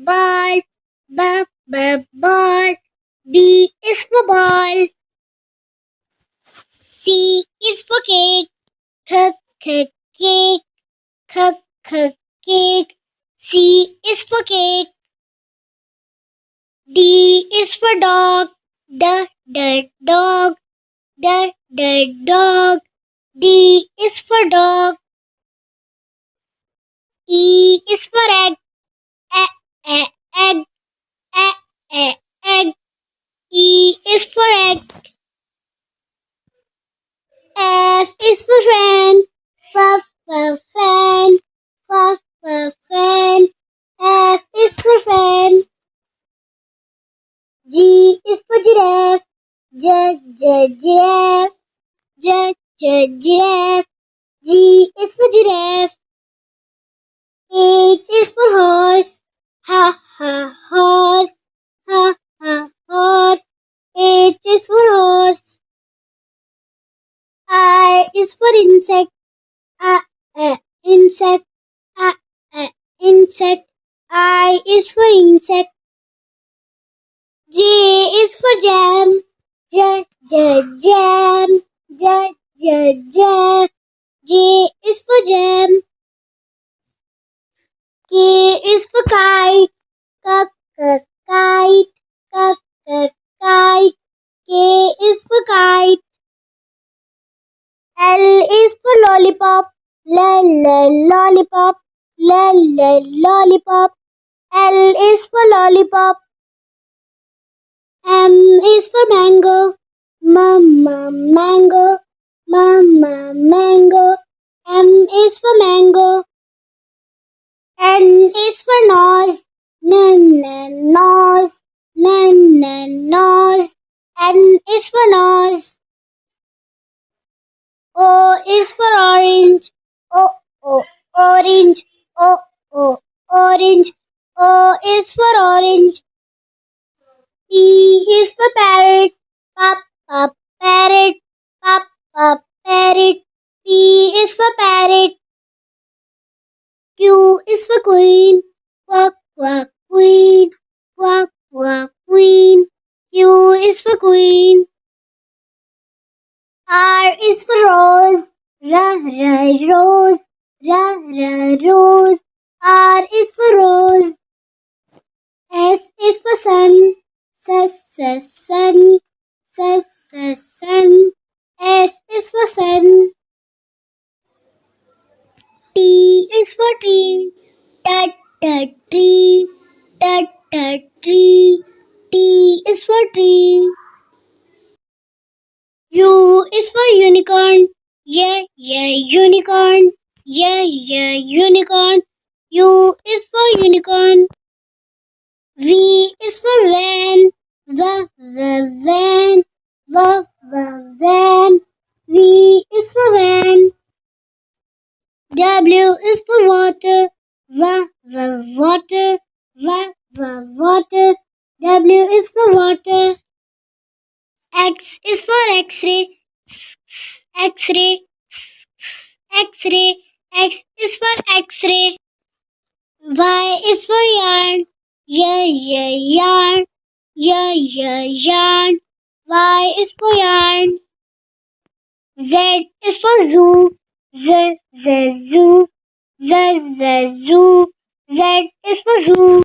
ball. Ball. B is for ball. C is for cake. Cake. Cake. C is for cake. D is for dog. Dog. Dog. D is for dog. E is for egg. Egg. Egg. E is for egg. F is for fan. Fan. Fan. F is for fan. G is for giraffe. Giraffe. Giraffe. G is for giraffe. H is for horse. Horse. Horse. H is for horse. I is for insect. Insect. Insect. I is for insect. J is for jam. Jam. Jam. J is for jam. K is for kite. Kite. K is for kite. L is for lollipop. Lollipop. Lollipop. L is for lollipop. M is for mango. Mango. Mango. M is for mango. N is for nose. Nose. N is for nose. O is for orange. Orange. Orange. O is for orange. P is for parrot. Parrot. Parrot. P is for parrot. Q is for queen. Queen. Queen. Q is for queen. R is for rose. Rose. Rose. R is for rose. S is for sun. Sun. S is for sun. T is for tree. Tree. T is for tree. U is for unicorn. Unicorn. Unicorn. U is for unicorn. V is for van. Van. V is for van. W is for water. Water. W is for water. X is for X-ray. X-ray. X is for X-ray. Y is for yarn. Yarn. Y is for yarn. Z is for zoo. Zoo. Z is for zoo.